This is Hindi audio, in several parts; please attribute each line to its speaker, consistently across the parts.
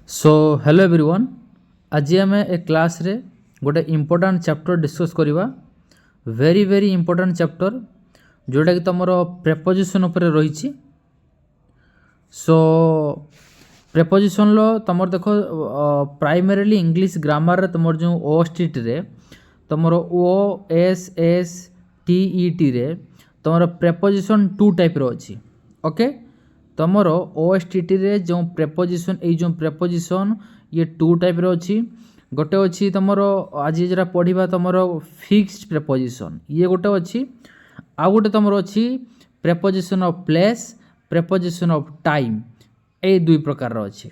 Speaker 1: So hello everyone. आज आम ए क्लास रे गोटे इम्पोर्टाट चैप्टर डिस्कस करवा। वेरी वेरी इम्पोर्टाट चैप्टर जोटा कि तुम प्रेपोजिशन उपर रही। सो प्रेपोजिशन लो तुम देख प्राइमरीली इंग्लिश ग्रामर तुम जो ओएसटीटी रे तुम OSSTET रे तुम प्रेपोजिशन टू टाइप रो अच्छी। ओके, तुमर ओएसटीटी रे जो प्रेपोजिशन जो प्रेपोजिशन ये टू टाइप रो अच्छी। गोटे अच्छी तुमर आज जरा पढ़ा तुमर फिक्स्ड प्रेपोजिशन ये गोटे अच्छी। आउ गोटे तुमर अच्छी preposition of place, preposition of time, ए दुई प्रकार अच्छी।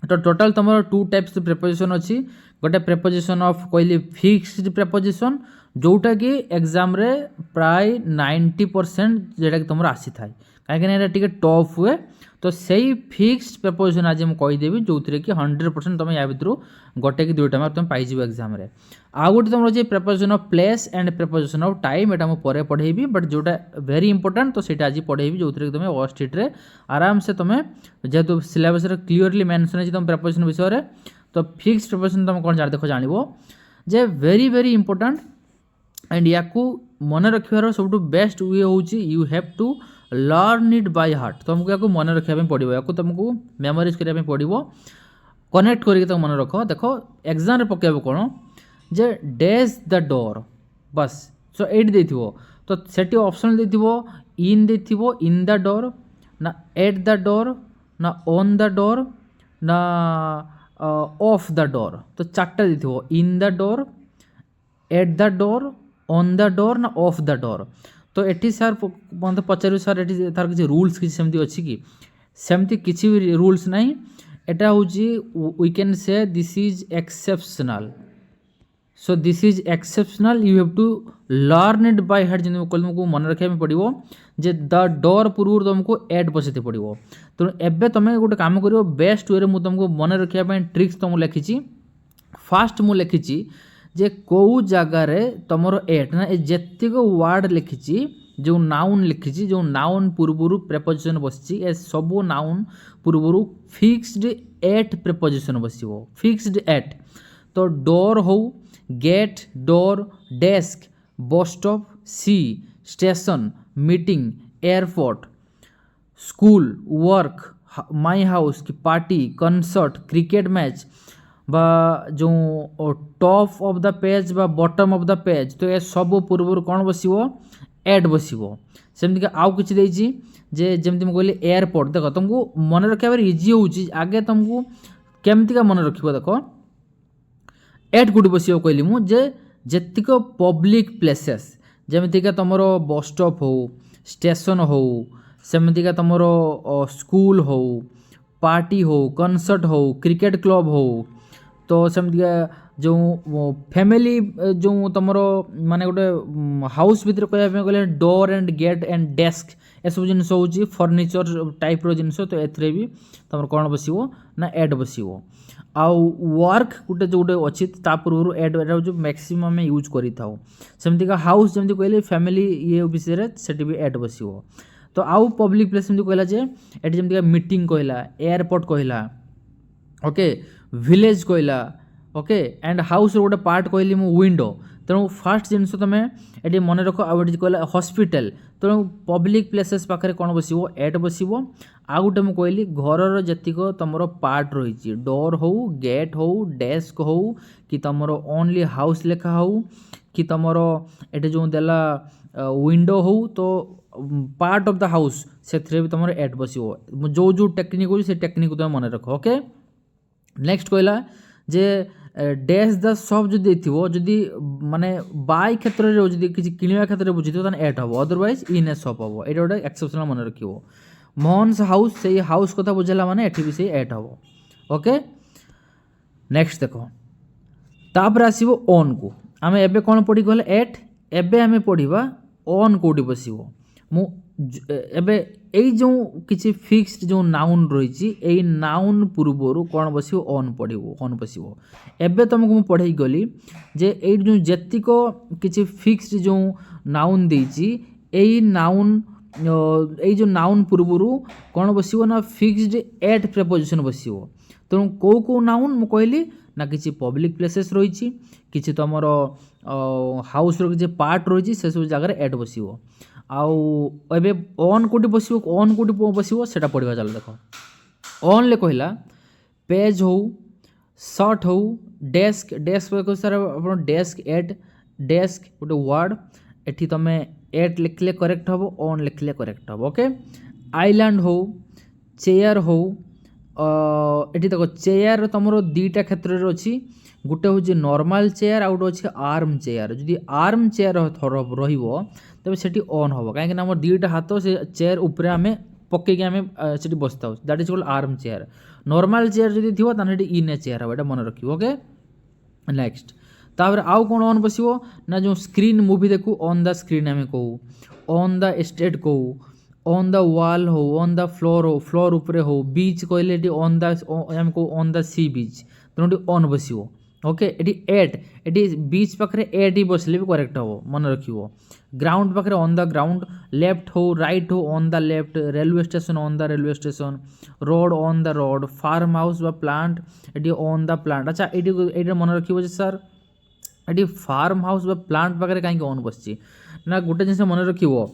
Speaker 1: तो टोटाल तुम टू टाइप्स प्रेपोजिशन अच्छी। गोटे प्रेपोजिशन ऑफ कहली फिक्स्ड प्रेपोजिशन जोटा कि एग्जाम रे प्राय 90% जेटा कि तुम आसी थाए कहीं टफ हुए। तो सही फिक्स्ड प्रेपोजिशन आज मुझे कहीदेवी जो कि 100% तुम या भितर गोटे कि दुईटा मार्क तुम पाइज एग्जाम रे। आउ गोटे तुम अच्छे preposition of place and preposition of time एटा मुझे पढ़ेबी, बट जोटा वेरी इंपोर्टेंट तो सीटा आज पढ़ेबी जो कि तुम ओएसटीटी रे आराम से तुम जेहेतु सिलेबस क्लीयरली मेंशन है तुम प्रेपोजिशन विषय में। तो फिक्स्ड प्रेपोजिशन तुम कौन देख जान जे वेरी वेरी इंपोर्टेंट एंड या मन रखार सब बेस्ट वे हूँ you have to learn it by heart. तुमको या मन रखा पड़ो, या तुमको मेमोरीज करने पड़ो, कनेक्ट करके मन रख। देख एग्जाम रे पकेब कौन जे डैश द डोर बस। सो एट दे तो सेठी ऑप्शन दे इन दे इन द डोर ना एट द डोर ना ऑन द डोर ना ऑफ द डोर। तो चार्टा दे in the door, at the door, on the door ना ऑफ द डोर। तो एटी सार मतलब पचारू सार एटी तार किसी रूल्स किसी सेमती अच्छी कि सेमती किसी भी रूल्स नहीं। एटा हूँ we can say this is exceptional. So this is exceptional you have to learn it by heart. जो तुमको मन रखा पड़ो जे द डोर पूर्व तुमको एड बसते पड़ो। तो एबे तुम गोटे काम कर बेस्ट वे मुझे तुमको मन रखा ट्रिक्स तुमको लिखी। फास्ट मुझे लिखी जे कौ जगार तुमर एट ना जेतिक वार्ड लिखी जो नाउन लिखी जो नाउन पूर्वर प्रेपोजिशन बसी ए सब नाउन पूर्वर फिक्स्ड एट प्रेपोजिशन बस फिक्स्ड एट। तो डोर हो, gate, door, desk, bus stop, sea, station, meeting, airport, school, work, my house की पार्टी, कंसर्ट, क्रिकेट मैच बा जो टॉप ऑफ द पेज बा बॉटम ऑफ द पेज। तो ये सब पूर्व कौन बस एड बस सेमती आउ कि जे जमती मुझे कहली एयरपोर्ट। देख तुमको मन रखा इजी हो आगे तुमको केमती मन रख देख एड कौटी बस कहली मुझे जेतिक पब्लिक प्लेसेस जमीक तुम बस स्टॉप हो, स्टेशन हो, सेमती तुम स्कूल हो, पार्टी हो, कंसर्ट हो, क्रिकेट क्लब हो। तो सेमती जो फैमिली जो तुम माने गोटे हाउस भीतर कहले door and gate and desk ए सब जिन हूँ फर्निचर टाइप रो जिनस। तो एथरे भी तुम कौन बस ना एड बस। आउ वर्क गोटे जो गोटे अच्छी पूर्व एड जो मैक्सिमम यूज करमती हाउस जमी कहले फैमिली ये विषय से भी एड बस। तो आउ पब्लिक प्लेस जमी कहला जे ये जमी मीटिंग कहला, एयरपोर्ट कहला, ओके, विलेज कहला, ओके, एंड हाउस गोटे पार्ट कहली मु विंडो। तेणु फास्ट जिनस तुम ये मन रख। आउ कहला हॉस्पिटल। तेणु पब्लिक प्लेसेस पाखे कौन बस एड बस। आउ गोटे मुझे कहली घर जतिक तुम पार्ट रही डोर हो, गेट हो, डेस्क हो कि तुम ओनली हाउस लेखा हो कि तुम ये जो देला विंडो हो। तो पार्ट ऑफ द हाउस से भी तुम एड बस जो जो टेक्निक हो टेक्निक को तुम मन रख। ओके, नेक्स्ट कहला जे डैश द शॉप जो देथिबो जदि माने बाय क्षेत्र रे जदि किछि किनिया क्षेत्र रे बुझितो तन एट हबो, अदरवाइज इन ए शॉप हबो। एटा गोटे एक्सेप्शनल मन रखिबो। मोहन्स हाउस से हाउस कथा बुझला माने एठी भी से एट हबो। ओके, नेक्स्ट देखो तापर आसीबो ऑन को। आमे एबे कोन पढी गले एट, एबे आमे पढिबा ऑन कोडी बसिबो। मु एबे एई जो किछि फिक्स्ड जो नाउन रही एई नाउन पूर्वर कौन बस ऑन पढ़ो, ऑन बस। एबे तुमको मुझे पढ़े गली जे जो जेतिक किछि फिक्स्ड जो नाउन देछि एई नाउन এই जो नाउन पूर्वरु कौन बसिबो ना फिक्स्ड एट प्रेपोजिशन बसिबो। तेणु कौ कौ नाउन मु कहली ना किसी पब्लिक प्लेसेस रही किसी तुमर हाउस किसी पार्ट रही से सब जगह एट बसिबो। आउ एबे ऑन कोटी बसिबो ऑन कोटी बसिबो सेटा पढ़िबा चलो देखो। ऑन ले कहला पेज हो शर्ट हो डेस्क डेस्क सर आप डेस्क एट डेस्क गोटे वर्ड एठी तमे एट लिखले करेक्ट हम ऑन लिखले करेक्ट हम ओके। आइलैंड हो चेयर हो एठी देखो चेयर तुमर दुईटा क्षेत्र में अच्छी गोटे हूँ नॉर्मल चेयर आ गोटे अच्छे आर्म चेयर। जदि आर्म चेयर रहिबो तबे सेठी ऑन हम कहीं आम दुईटा हाथ से चेयर उपरे आम पकईकि आम से बसता that is called arm chair. Normal chair जदि थी ताने इन ए चेयर हम मन रखिए ओके। नेक्स्ट तापर आउ कौन ऑन बसिबो ना जो स्क्रीन मूवी देखू ऑन द स्क्रीन आम कहू ऑन द स्टेट कहू ऑन द वॉल हो ऑन द फ्लोर हो फ्लोर उपरे हो बीच कहले ऑन द आम कहू ऑन द सी बीच तेणु ऑन बसिबो ओके। एटी बीच पाखे एट ही बसले भी करेक्ट हम मन रखिबो। ग्राउंड पाखे ऑन द ग्राउंड लेफ्ट हो राइट हो on the left railway station on the railway station road on the road farm house बा प्लांट एटी ऑन द प्लांट। अच्छा ये मन रखिबो जे सर ये फार्म हाउस बा प्लांट पाखे कहीं ऑन बसची ना गोटे जिन मन रखिबो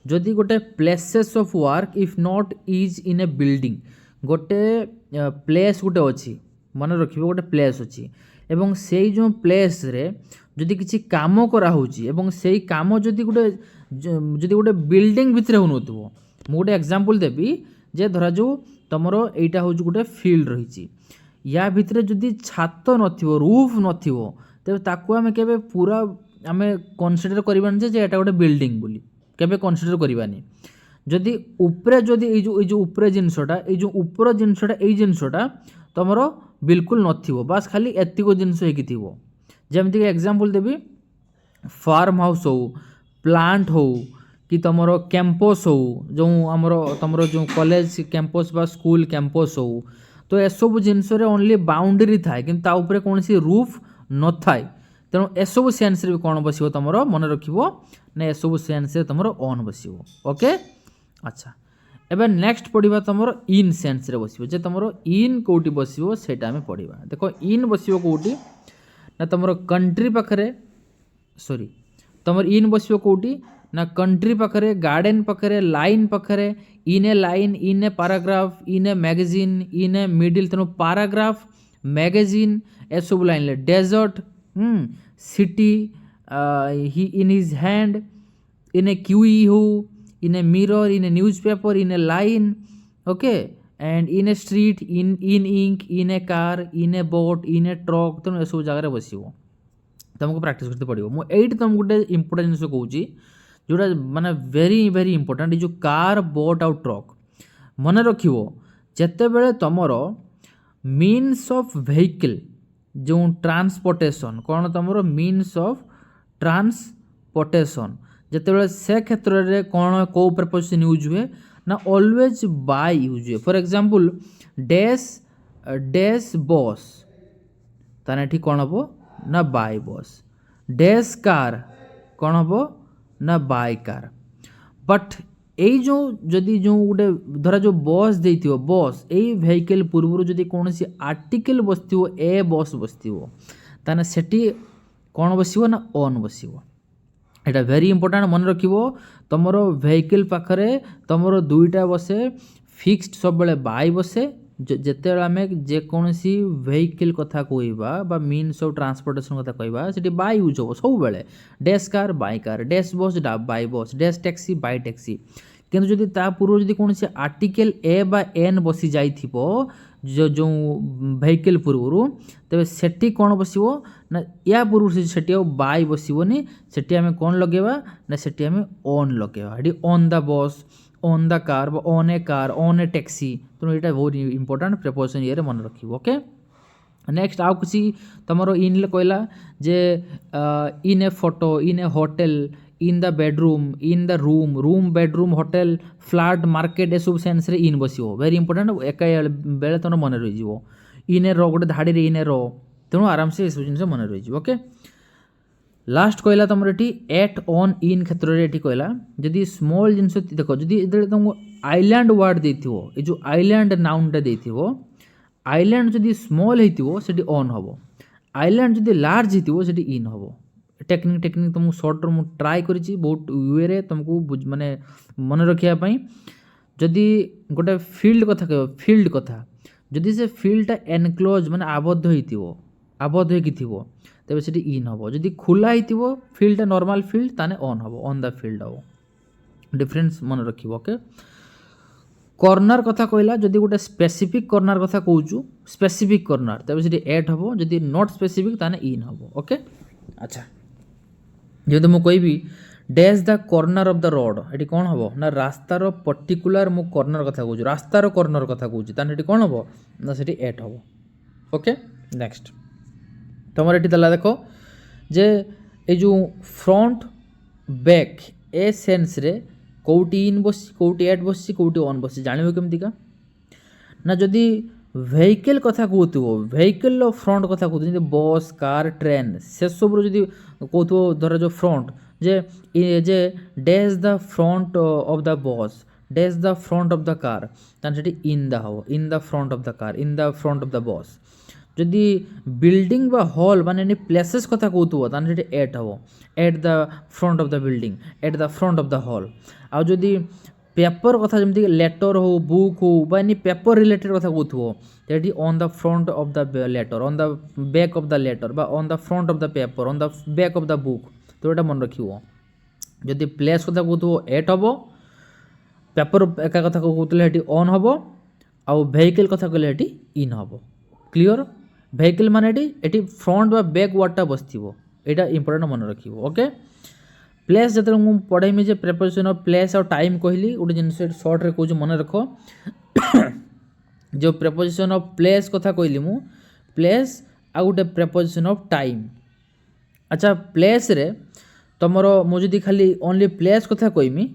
Speaker 1: जदि गोटे places of work if not is in A building गोटे प्लेस गोटे अच्छी मन रखिबो गोटे प्लेस अच्छी एवं से जो प्लेस रे जदि किसी काम कराऊँगी एवं से काम जदि गोटे बिल्डिंग भितर हो गोटे एग्जांपल देवी जे धरा जो तुमर एटा हूँ गोटे फील्ड रही या भितर जदि छात नथिबो रूफ नथिबो तेबे ताकू आमे केबे पूरा आमे कन्सिडर करबानी जे एटा गोटे बिल्डिंग बोली केबे कन्सिडर करबानी। जदि उपरे जदि ए जो उपरे जिनसटा ए जो ऊपर जिनसटा ए जिनसटा तुमर बिल्कुल नथिबो बास खाली एतिको जिनस हेकी थिबो। जेमती एग्जांपल देवी फार्म हाउस हो प्लांट हो कि तुमर कैंपस हो जो आमर तुमर जो कॉलेज कैंपस बा स्कूल कैंपस हो तो एसबू जिनस ओनली बाउंड्री थाए कि ऊपर कौन सी रूफ न थाए तेणु एसबू सेन्स भी कौन बसिबो तुमर मन रखिबो ना एसबू सेन्स तुमर ऑन बसिबो ओके। अच्छा एबे नेक्स्ट पढ़िबा तुमर इन सेन्स रे बसिबो जे तुमर इन कोटी बसिबो सेटा हमें पढ़िबा। देखो इन बसिबो कोटी ना तुमर कंट्री पाखरे सॉरी तुमर इन बसिबो कोटी ना कंट्री पाखरे गार्डन पाखरे लाइन पाखरे in a line in a paragraph in a magazine in a middle तेणु पैराग्राफ मैगजीन ए सब लाइन ले डेजर्ट सिटी ही in his hand in a queue हो in a mirror in a newspaper in a line okay and in a street in ink in a car in a boat in a truck तेणु सब जगह बसिबो तुमको प्रैक्टिस करते पड़ो। मु एट तुम गोटे इंपोर्टेंट जिन कहूँ जोटा माने वेरी वेरी इंपोर्टेंट जो कार बोट आउ ट्रक मन रखिबो जेते बेले तुमर मीन्स ऑफ व्हीकल जो ट्रांसपोर्टेशन कौन तुमर मीन्स ऑफ ट्रांसपोर्टेशन जिते से क्षेत्र में कौन कौ प्रपोजिशन यूज हुए ना ऑलवेज बाय यूज हुए। फॉर एग्जांपल डैश डैश बस ताने ठीक कौन हम ना बाय बस डैश कार कौन हम ना बाय कार। बट यही जो जदि जो गोटे धरा जो बस देइथिबो बस यही वेहिकल पूर्व जदि कौन सी आर्टिकल बसथिबो ए बस बसथिबो ताने सेठी कौन बसिबो ना ऑन बसिबो। एटा वेरी इंपोर्टेंट मन रखिबो तुमर वेहिकल पाखरे तुमर दुईटा बसे फिक्स्ड सब बेले बाय बसे जेते आमे जेकोसी वेहिकल कथा कहबा बा मीन्स ऑफ ट्रांसपोर्टेशन कथा कहबा सेठी बाय यूज हो सब बेले डैश कार डैश बस बाय बस डैश टैक्सी बाय टैक्सी किंतु जदि ता पूर्व जदि कोनसी आर्टिकल ए बा एन बसी जाइथिबो जो वेहिकल पूर्व तेरे सेठी कौन बसिबो ना या पूर्व सेठी बाय बसिबोनी सेठी आमे कौन लगेबा ना सेठी आमे ऑन लगेबा एटी on the bus on the car on a taxi तो ये बहुत इंपोर्टेंट प्रिपोजिशन ये मन रखिबो ओके। नेक्स्ट आउ किसी तुमर इन कहला जे in a photo in a hotel in the bedroom in the room bedroom hotel flat market ए सब सेन्स रे इन बसिबो वेरी इंपोर्टेंट एक बेले तुम मन रही इन ए रो गोटे धाड़ी इन ए रो तेणु आराम से सब जिन मन रही ओके। लास्ट कहला तुम ये एट ऑन इन क्षेत्र में ये कहला जदि स्मॉल जिनस देख जदि तुमको आइलैंड वर्ड देथिवो ए जो आइलैंड नाउनटा देथिवो आइलैंड जदि स्मॉल होइतिवो सेठी ऑन हबो आइलैंड जदि लार्ज होइतिवो सेठी इन हबो टेक्निक तुमको सर्ट मु ट्राई करिछि बहुत वे रे तुमको माने मन रखिया पई जदि गोटे फील्ड कथा कह फील्ड कथा जदि से फील्डटा एनक्लोज माने आबद्ध होइतिवो आबद्ध होइकि थिवो तेबे सेठी इन हबो जदि खुला होइतिवो फील्डटा नॉर्मल फील्ड ताने ऑन हबो ऑन द फील्ड हबो डिफरेंस मन रखिबो ओके कॉर्नर कथा कहला जदि गोटे स्पेसिफिक कॉर्नर कथा कहूचु स्पेसिफिक कॉर्नर तेबे सेठी एट हबो जदि नॉट स्पेसिफिक ताने इन हबो ओके अच्छा जदि मु कहबी dash the corner of the road eighty कौन हबो ना रास्तार पर्टिकुलर मु कॉर्नर कथा कहूचु रास्तार कॉर्नर कथा कहूचु ताने एटी कौन हबो ना सेठी एट हबो ओके नेक्स्ट तुम ये दला देख जे ये जो फ्रंट बैक ए सेन्स रे कौटी इन बस कौटी एट बस कौटी ऑन बस जानवे केमतिका ना जदि वेहिकल कथा कहूथो वेहिकल फ्रंट कथा कहते बस कार ट्रेन से सब जदि कहूथो धर जो front J dash the front of the bus dash the front of the car तान सेठी इन द हबो in the front of the car in the front of the bus जदि बिल्डिंग बा हॉल माने प्लेसेस कथा कहूथो तान सेठी एट हबो at the front of the building at the front of the hall आ जदि पेपर कथा जमती लेटर हो बुक हो बा एनी पेपर रिलेटेड कथा कहूथो तेठी on the front of the letter ऑन द बैक ऑफ द लेटर बा on the front of the paper on the back of the book तो एटा मन रखिवो जदि प्लेस कथा कहूथो एट हबो पेपर एका कथा कहूतले हेटी ऑन हबो आ वेहिकल कथा कहले हेटी इन हबो क्लियर वेहिकल माने एटी फ्रंट बा बैक वर्डटा बसथिवो एटा इंपोर्टेंट मन रखिवो ओके प्लेस जत मु पढ़ेमी जे प्रेपोजिशन ऑफ प्लेस और टाइम कहली गोटे जिनस शॉर्ट रे कहूँ मन रख जो प्रेपोजिशन ऑफ प्लेस कथा कहली मु प्लेस आ गोटे प्रेपोजिशन ऑफ टाइम अच्छा प्लेस रे तुमर मुझे खाली ओनली प्लेस कथा कहमी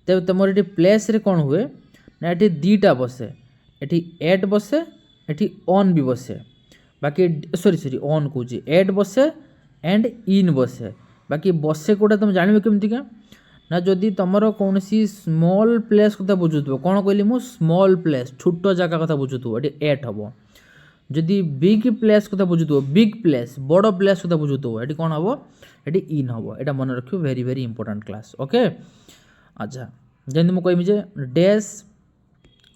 Speaker 1: तेज तुम ये प्लेस रे कौन हुए ना ये दीटा बसे ये एट बसे ये ऑन भी बसे बाकी सॉरी ऑन कौच एट बसे एंड इन बसे बाकी बसे कोटा तुम जानवे केमतिका ना जदि तुमर कौन स्मॉल प्लेस कथा बुझुथबो कौन कहली मु स्मॉल प्लेस छोट जगह कथा बुझुथबो ये एट हबो जदि बिग प्लेस कथा बुझुथबो बिग प्लेस बड़ प्लेस कथा बुझुथबो ये कौन हबो ये इन हबो एटा मन रखियो very very important class okay अच्छा जमी मुझे कहमी जे डैश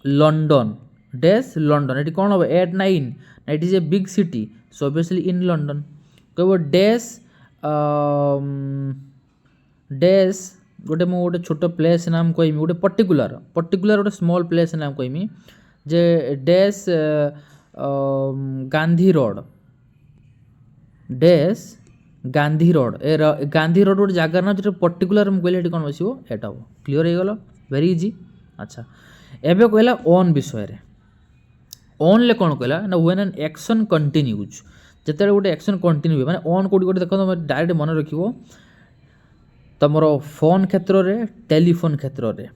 Speaker 1: लंडन ये कौन हम एट ना in it is a big city so obviously in London कह डैश डैश गोटे मु गोटे छोट प्लेस नाम कहमी गोटे पर्टिकुलर गोटे स्मॉल प्लेस नाम कहमी जे dash Gandhi road dash Gandhi road ए गांधी रोड गोटे जगार ना जो पर्टिकुलर मुझे कौन बस एट हम क्लीयर हो गल वेरी इजी अच्छा एबे कहला ऑन विषय ऑन ले कौन कहला ना व्हेन एन एक्शन कंटिन्यूज जिते गोटे एक्शन कंटिन्यू हुए माने ऑन कोटी गोटे देख तुम डायरेक्ट मन रखिवो तुमर फोन क्षेत्र रे टेलीफोन क्षेत्र रे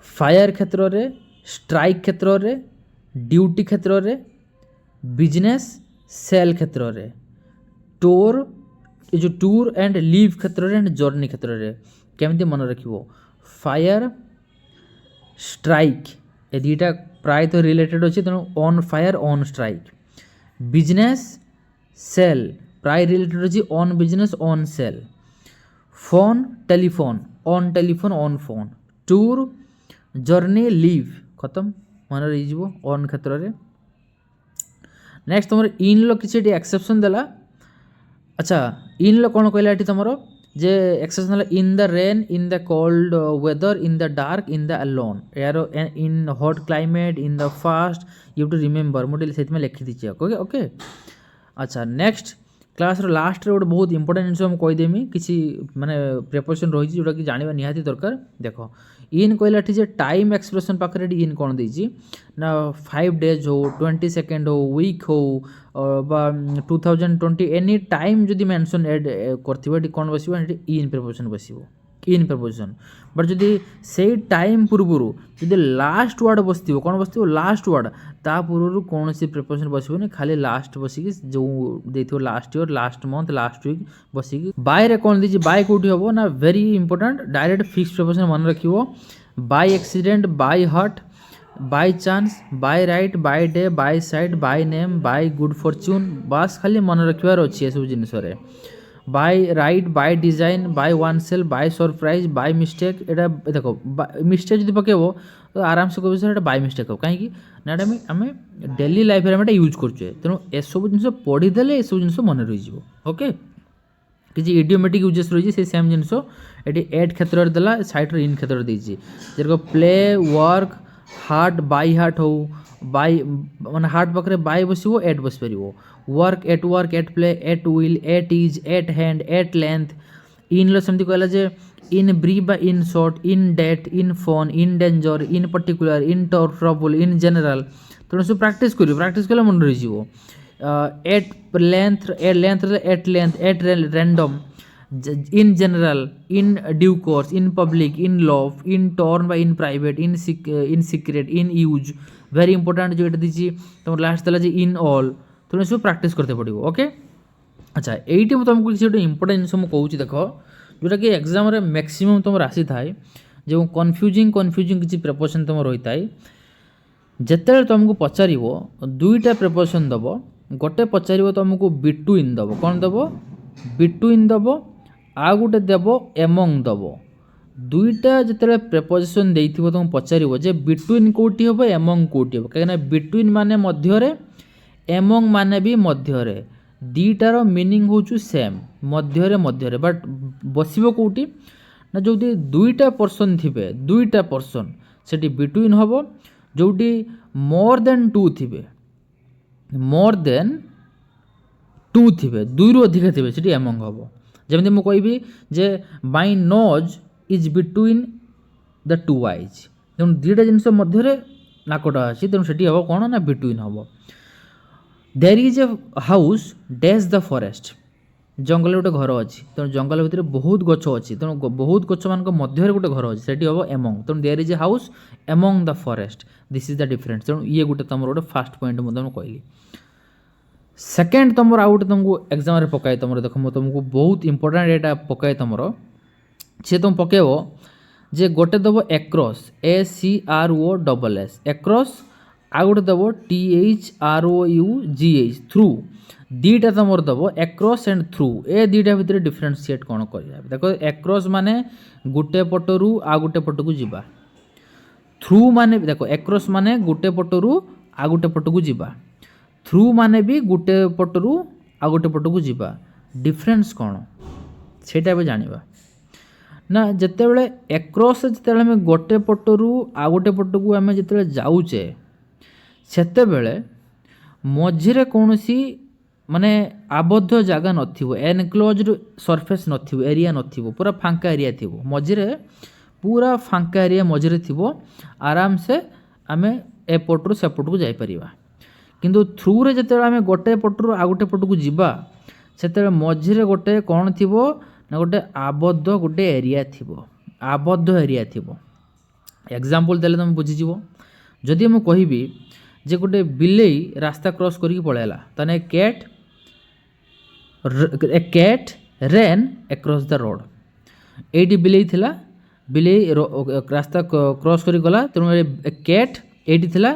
Speaker 1: फायर क्षेत्र रे स्ट्राइक क्षेत्र रे ड्यूटी क्षेत्र रे बिजनेस सेल क्षेत्र रे टूर ये जो टूर एंड लीव क्षेत्र रे एंड जर्नी क्षेत्र रे केमती मन रखिवो फायर स्ट्राइक ये दुईटा प्राय तो रिलेटेड अच्छे तेणु on fire on strike business sale प्राय रिलेटेड अच्छी on business on sale phone telephone on phone tour journey leave खत्म मन रही ऑन क्षेत्र में नेक्स्ट तुम इन लो किसी एक्सेप्शन देला अच्छा इन लो कौन कहला तुम जे exception in the rain in the cold weather in the dark in the alone यार in hot climate in the fast you to remember मुझे से लिखी दीजिए ओके ओके अच्छा नेक्स्ट क्लास लास्ट रे गोटे बहुत इंपोर्टेंट जिन मुझे कहीदेमी किसी माने प्रेपोजिशन रही जोटा कि जानवा निहाती दरकार देख इन कहला जे टाइम एक्सप्रेशन पाखे इन कौन देती ना 5 days हो 20 सेकेंड हो वीक हो 2020 एनी टाइम जदि मेंशन एड कर कौन बस इन प्रेपोजिशन बस इन प्रपोजिशन बट जदि से टाइम पूर्व जदि लास्ट वर्ड बस कौन बस लास्ट वर्ड ता पूर्व कौन सी प्रिपोजिशन बसबनी खाली लास्ट बसिकी जो देथिबो last year last month last week बसिकी बाय रे कौन दीजिए बाय कोठी हबो ना very important direct fix preposition मन रखिबो by accident by hurt by chance by right by day by side by name by good fortune बस खाली मन रखिबार अछि ए सब जिनिस रे by right by design by one sale by surprise by mistake एटा देखो मिस्टेक जदि पकेबो तो आराम से कहबो सर एटा बाय मिस्टेक हो काहे ना एटा आमे डेली लाइफ रे एटा यूज करछे तेनो ए सब जिनिस पढी देले ए सब जिनिस मन रहि जिवो ओके किछि इडियोमेटिक यूजेस रहि से सेम जिनिस एटी एट क्षेत्र रे देला साइड रे इन क्षेत्र देछि जेरको play work heart by heart हो बाय माने हार्ट पाखरे बाय बसिबो एट बस परिबो work at play at will at ease at hand at length in लो समथि कहला जे इन ब्रीफ बा in short in date in phone in danger in particular in trouble in general तो सब प्रैक्टिस कले मन रहि जिवो at length at random in general in due course in public in love in torn by in private in secret in use very important जो एटा दिछि तुम लास्ट तला जे in all तुम सब प्रैक्टिस करते पड़िबो ओके अच्छा एइटी म तुमको किछि इंपोर्टेंट जिनिस म कहूची देखो जोटा कि एग्जाम रे मैक्सिमम तुम राशि थाए जो कंफ्यूजिंग किछि प्रिपोजिशन तुम रहि थाए जेते तुमको पचारिबो दुईटा प्रिपोजिशन दबो गोटे पचारिबो तुमको बिटवीन दबो कोन दबो बिटवीन दबो आ गोटे देव एमंग दब दुईटा जिते प्रिपोजिशन देइथिबो तुम पचारिबो जे बिटवीन कोटी हबो एमंग कोटी हबो काहे ना बिटवीन माने मध्यरे एमंग माने भी मध्यरे दीटार मीनिंग होचु सेम मध्यरे बट बसिबो कोटी ना जोटी दुईटा पर्सन थिबे दुईटा पर्सन सेठी बिटवीन हबो जोटी मोर देन टू थिबे मोर देन टू थिबे दुई रु अधिक थिबे सेठी एमंग हबो जेमती मु कहबी जे my nose is between the two eyes तेणु दुईटा जिनस मध्य नाकटा अच्छी तेणु से हम कौन ना बिटवीन हम there is a house dash the forest जंगल गोटे घर अच्छी तेणु जंगल भितर बहुत गछ अच्छी तेणु बहुत गछ मान मध्य गोटे घर अच्छी से हम एमंग तेणु there is a house among the forest this is the difference तेणु ये गोटे तुम गोटे फास्ट पॉइंट मुझे कहली सेकेंड तुम आउ गोटे तुमको एग्जाम रे पकाए तुम देख तुमको बहुत इंपोर्टेंट एटा पकाए तुम सी तुम पकेब जे गोटे दब एक्रॉस ACROSS एक्रॉस आ गोटे दब THROUGH थ्रू दीटा तुम दब एक्रॉस एंड थ्रू ए दीटा भितर डिफरेंशिएट कौन कर देख एक्रॉस माने गोटे पटरू आ गोटे पटकू जीवा थ्रू माने देख एक्रॉस माने गोटे पटरू आ गोटे पटकू जीवा थ्रू माने भी गोटे पटरू आ गोटे पटकू जीवा डिफरेंस कौन सेटा भी जानिबा ना जिते बड़े एक्रॉस जिते आम गोटे पटरू आ गोटे पटकू आम जिते जाऊे सेते बेले मझिरे कौन सी माने आबद्ध जगह नथिबो एनक्लोज्ड सरफेस नथिबो एरिया नथिबो पूरा फांका एरिया थिबो मझिरे पूरा फांका एरिया मझिरे थिबो आराम से आमे ए पटरू से पटकू जाई परिबा किंतु थ्रू रे जते आम गोटे पटरू आ गोटे पटकू जीवा सेते मझिरे गोटे कौन थिबो ना गोटे आबद्ध गोटे एरिया थिबो आबद्ध एरिया थिबो एग्जांपल देले तुम बुझी जीवो जदि हम कहिबी जे गोटे बिलेई रास्ता क्रॉस करिक पळेला तने cat ran across the road एटी बिलेई थिला बिलेई रास्ता क्रॉस करी गला तेणु कैट एटी थिला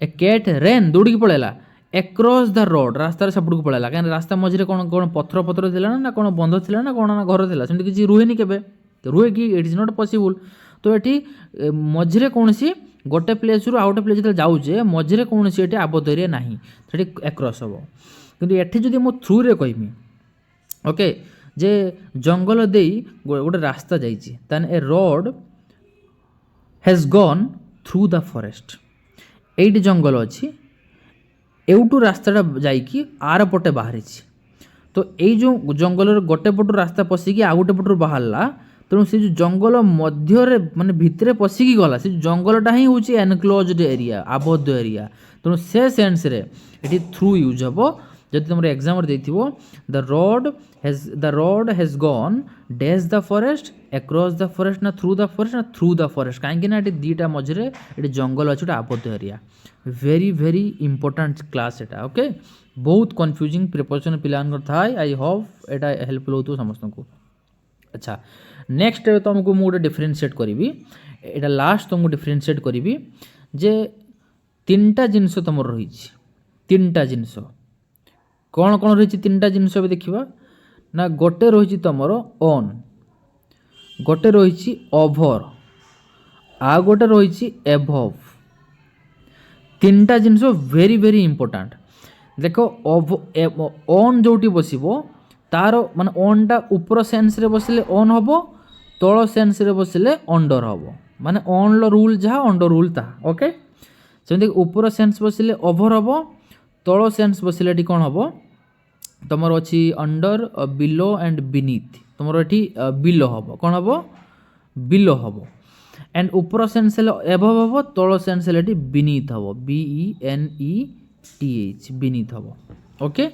Speaker 1: ए कैट रैन दौड़ी पळेला अक्रॉस द रोड रास्तार सेपटू पळेला कहीं रास्ता मझे कौन कौन पथर पथर थिला ना कौन बंध थिला ना कौन ना घर थिला सेमती किछि रुहेनी केबे रुहे कि इट इज नॉट पॉसिबल तो एटी मझे कौन सी गोटे प्लेस रु आ गोटे प्लेस जो जाऊे मझे कौन सी आबद्ध एरिया नाही सेठी अक्रॉस हम किंतु एठी जदि मो थ्रू रे कहमी ओके जे जंगल देई गोटे रास्ता जाइछि तान a road has gone through the forest एटी जंगल अच्छी एवटू रास्ताटा जाइकी आर पटे बाहरी तो यही जो जंगल गोटे पटू रास्ता पशिकी आ गोटे पटू बाहरला तेणु से जो जंगल मध्य माने भितरे पशिकी गला से जंगलटा ही हूँ एनक्लोज्ड एरिया आबद्ध एरिया तेणु से सेन्स रे एटी थ्रू यूज हम जदि तुम एग्जाम देथिबो the road has gone dash the forest across the forest ना थ्रू द फॉरेस्ट कहीं ना ये दुटा मझे ये जंगल अच्छे गोटे आबद्ध area very very important class एटा ओके बहुत कन्फ्यूजिंग प्रिपरेशन पिला थाए आई होप एटा हेल्पफुल हो समस्त को। अच्छा नेक्स्ट तुमको मुझे डिफरेंशिएट करी एटा लास्ट तुमको डिफरेंशिएट करी जे तीनटा जिनस तुम रही तीनटा जिनस कौन कौन रही तीनटा जिनस देखा ना गोटे रही तुमर ऑन गोटे रही ओभर आ गोटे रही एभव तीनटा जिनस वेरी वेरी इंपोर्टेंट देखो ऑन जोटी बसबो तार माने ऑनटा ऊपर सेंस रे बसले ऑन हबो तल सेंस रे बसले अंडर हबो माने ऑन लो रूल जहा अंडर रूल ता ओके सेमती ऊपर सेंस बसले ओभर हबो तल सेंस बसले टी कोन हबो तुमर अछि अंडर बिलो एंड बीनीथ तुमर एठी बिलो हबो कोन हबो बिलो हबो एंड ऊपर सेंस ले एभव हबो तल सेंस ले टी बीनीथ हबो BENETH बीनीथ हबो ओके।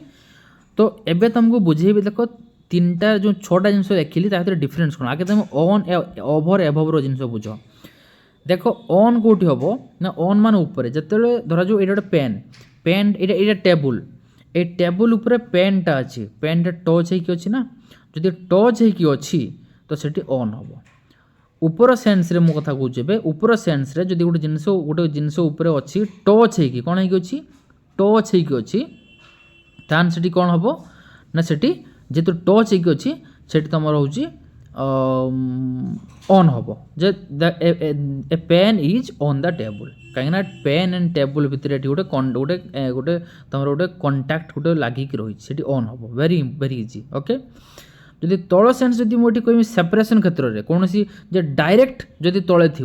Speaker 1: तो एबे तुमको बुझेबी देखो तीनटा जो छोटा जिनस देखिली ता डिफरेंस कौन आगे तुम ऑन ओभर एभव रो जिनस बुझ देखो ऑन कोठी हबो ना ऑन मान ऊपर जतले धरा जो एटा पेन पेन एटा टेबल ए टेबल ऊपर पेनटा अछि पेनटा टच हे कि अछि ना जदि टच हे कि अछि तो सेठी ऑन हबो ऊपर सेंस रे मो कथा कहूचे ऊपर सेंस रे जदि गोटे जिनस ऊपर अछि टच हे कि कोन हे कि अछि टच हे कि अछि तान सेठी कोन हबो ना सेठी जेतु टच हे कि अछि सेठी तमर होची ऑन हबो जे a pen is on the table कहीं ना पेन एंड टेबल भितर गोटे गोटे गोटे तमर गोटे कांटेक्ट गोटे लागिक रही सेठी ऑन हबो वेरी वेरी इजी ओके। जदि तल सेंस जदि मुझे कहमी सेपरेशन क्षेत्र में कौन सी जे डायरेक्ट जदि तले थी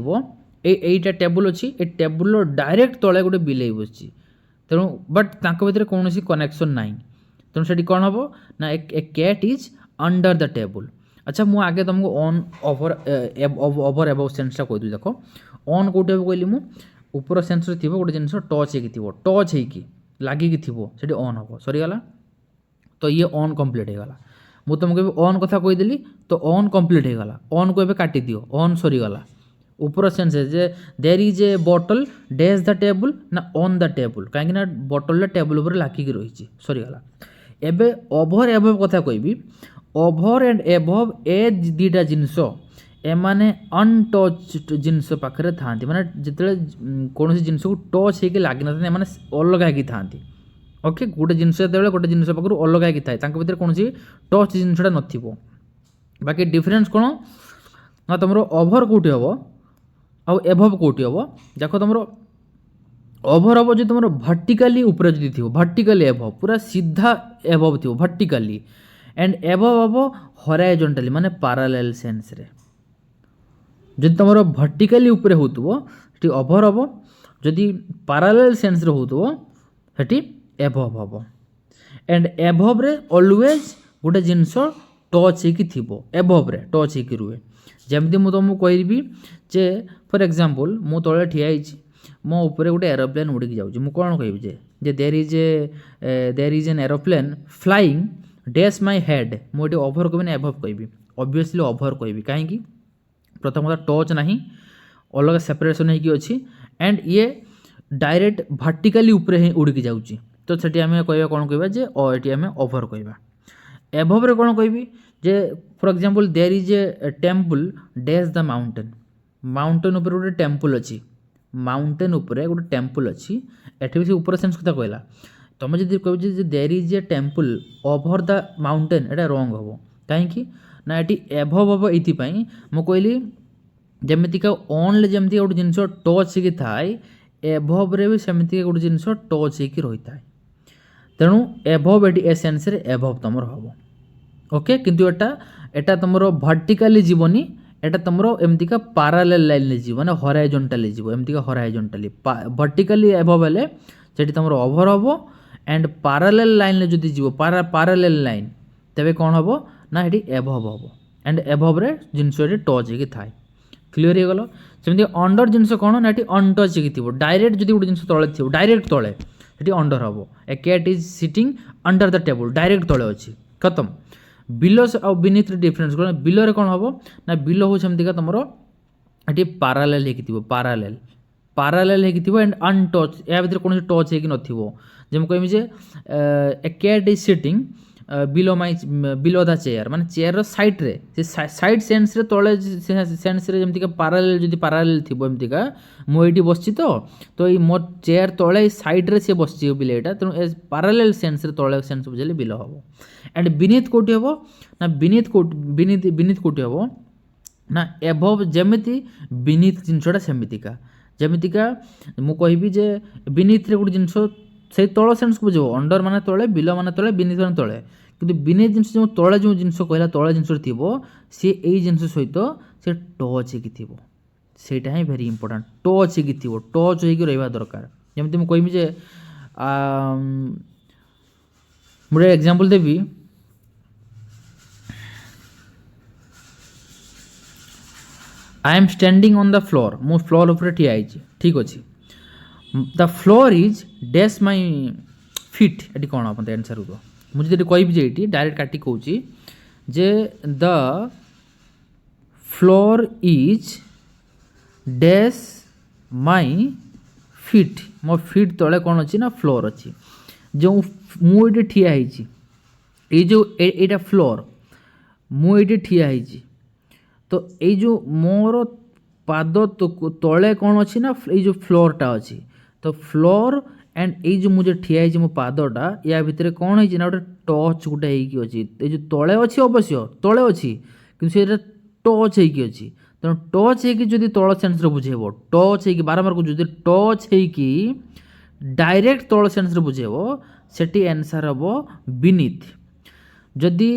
Speaker 1: एटा टेबल अच्छी ए टेबुल डायरेक्ट तले गोटे बिले बस तेणु बट तांको भितर कौन कनेक्शन ना तेणु से कौन हम ना a cat is under the table. अच्छा मुझे आगे तुमको ऑन ओवर ओवर एबव सेंसटा कहीदि देख ऑन कौटे कहली मुझे ऊपर सेंस थी गोटे जिन टच होगी लगिकी थी ऑन हम सरीगला तो ये ऑन कम्प्लीट होगा मु तुमको ऑन कथा कहीदेली तो ऑन कम्प्लीट होगा ऑन को काटी दियो ऑन सरीगला ऊपर सेंस जे there is a bottle dash the table ना ऑन द टेबल कहीं ना बॉटल टेबल उपर लागिकी रही सरीगला। एबे ओभर एभव कथा कहबी ओभर एंड एभव ए दुटा जिनस एमाने अनटच्ड जिनस पाखरे थांती माने जितले कौन जिनस को टच होके लगी ना माने अलग होगी थांती ओके गोटे जिनस गोटे जिनस पाखु अलग होगी थाए तांको भितर कौन टच जिनसटा नथिबो बाकी डिफरेंस कौन ना तुम ओभर कौटी हम आउ एभव कौटी हम देख तुम ओभर हम जो तुम भर्टिकाली ऊपर जदि थी भर्टिकाली एभव पूरा सीधा एभव थी भर्टिकाली एंड एभव हम हॉरिजॉन्टली माने पैरेलल सेंस रे जदि तुम भर्टिकाली ऊपर होतबो सेठी ओभर हम जदि पैरेलल सेंस रे होतबो सेठी एभव हम एंड एभव रे ऑलवेज गोटे जिनस टच होकी थीबो एभव रे टच होकी रुहे जमती मु तुमको कहबी जे फॉर एग्जांपल मु तले ठिया होइछि मो ऊपर गोटे एरोप्लेन उड़िकी जाऊँ मुझे कौन कह there is an aeroplane flying dash my head मुझे ओभर कहबी एभव कहबी ऑब्वियसली ओभर कहबी कहीं प्रथम टच ना अलग सेपरेशन होगी अच्छी एंड ये डायरेक्ट भर्टिकाली ऊपर ही उड़िकी जाऊँगी तो सेठी आम कह कौन कह ये आम ओभर कह एभव रे कौन कहबी जे for example there is a temple dash the mountain mountain ऊपर गोटे टेम्पल अच्छी माउंटेन उपरे गोटे टेम्पल अच्छी एठी भी ऊपर सेंस कथा कहला तुम जब कह there is a temple over the mountain एटा रॉन्ग हम कहीं ना ये एभव हम ये मुझे कहली जमीतिका ऑन जमी गोटे जिन टच होगी थाए एभव रे भी सेमती गोटे जिन टच होगी रही था तेणु एभव ए सेंस रे एभव तुम हम ओके किंतु एटा तुम भर्टिकाली जीवनी एटा तुम एमतीका पैरेलल लाइन ले जीव माने हॉरिजॉन्टली जीव एमतीका हॉरिजॉन्टली वर्टिकली एभव हेले सेठी तुम ओभर हम एंड पैरेलल लाइन ले जदि जीव पैरेलल लाइन तेबे कौन हम ना ये एभव हम एंड एभव रे जिनस टच होगी थाए क्लीयर हो गल सेमती अंडर जिनस कौन ना ये अनटच होगी डायरेक्ट जदि गोटे जिनस तले थी डायरेक्ट तले ये अंडर हम a cat is sitting under the table direct तले अच्छी खत्म बिलो आ बिनिथ डिफरेन्स कौन बिलो कौन हम ना बिलो हूँ सेमती तुम ये पारालेल होती पारालेल होती एंड अनटच या भर कौन टच हो जब कह a cat is sitting below my below the chair माने चेयर साइड रे से साइड सेंस रे तले सेंस रे जमती का पारालेल जदी पारालेल थिबो एमती का मो एटी बसछि तो ई मो चेयर तले साइड रे से बसछि बिलेटा त पारालेल सेंस रे तले सेंस बुझले बिलो हबो एंड बिनीथ कोटी हबो ना बिनीथ कोटी हबो ना एभव जेमिति बिनीथ जिनसटा सेमितिका जेमितिका मु कहबी जे बिनीथ रे गुड जिनस से तल सेन्स को बुझो अंडर माने तले बिलो माने तले बिनीथ माने तले किंतु बिनीथ जिनस जो तले जो जिनस कहला तले जिनस थिबो से एई जिनस सहित से टच हेकी थिबो सेटा ही वेरी इंपोर्टेंट टच हेकी थिबो टच हेकी रहबा दरकार जेमति मु कहबी जे मुरे example Devi I am standing on the floor मु फ्लोर ऊपर ठिया आइछि ठीक अछि the floor is dash my fit ये कौन आप आंसर हो मुझे कहबी जे ये डायरेक्ट काटी कहूँ जे the floor is dash my feet मो फिट तले कौन अच्छी ना फ्लोर अच्छी जो मुझे ठिया ये जो एटा फ्लोर मुझे ठिया तो ये जो मोर पाद तले कौन अच्छी ना ये जो फ्लोरटा अच्छी तो फ्लोर एंड ये जो मुझे ठिया मो पादटा या भितर कौन है ना गोटे टच गोटे अच्छी जो तले अच्छी अवश्य तले अच्छी कि टच होची तेणु टच होती तल सेन्स बुझेब टच हो बारंबार को टच हो डायरेक्ट तल सेन्स बुझेब से आंसर हम बिनीथ जदि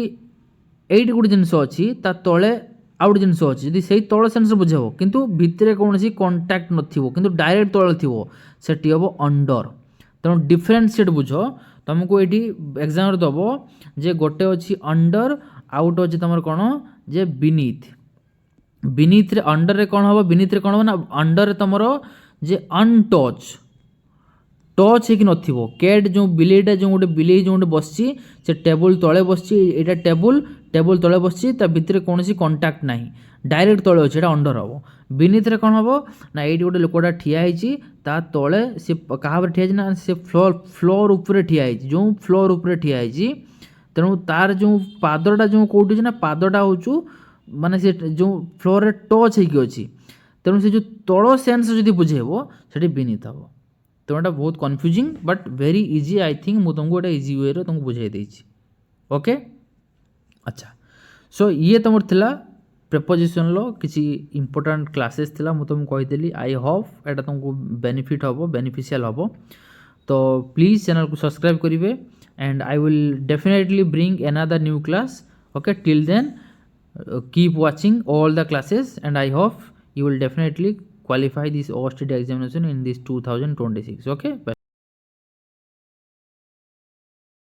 Speaker 1: एट गोटे जिनस अच्छी तले आउ गोटे जिनस अच्छी जदि से तल सेन्स बुझेब किंतु भितर कौन कंटाक्ट नथिबो किंतु डायरेक्ट तले थिबो सेटी हम अंडर तेणु डिफरेन्शिएट बुझ तुमको ये एग्जाम दब जे गोटे अच्छी अंडर आउ गोटे अच्छी तुम कौन जे बिनीथ बिनीथ रे अंडर रे कौन हम बिनीथ रे कौन हम ना अंडर रे तुम जे अनटच टच हो नथिबो कैट जो बिलेटा जो गोटे बिले जो गोटे बसची से टेबल तले बसची एटा टेबल तले बसची ता भितर कौन कंटाक्ट नहीं डायरेक्ट तले अच्छे अंडर हम बिनीथ रे कौन हम ना ये गोटे लोकटा ठिया ता तले से क्या ठिया ना से फ्लोर उपरे ठिया जो फ्लोर उपरे ठिया तेणु तार जो पादटा जो कौटी ना पादटा हूँ माने से जो फ्लोर रे टच होगी अच्छी तेणु से जो तल सेन्स जदि बुझेब से बिनीथ हम तो एटा बहुत confusing but very easy I think मुझे तुमको गोटे इजी वे तुमको बुझाई देछि ओके अच्छा सो ये तुम थिला प्रेपोजिशन लो किसी इंपोर्टेंट क्लासेस थिला मुझे तुमको कही आई होप एटा तुमको बेनिफिट हम बेनिफिशियल हम तो प्लीज चैनल को सब्सक्राइब करेंगे and I will definitely bring another new class okay till then keep watching all the classes and I hope you will definitely qualify this OSTD examination in this 2026 okay bye.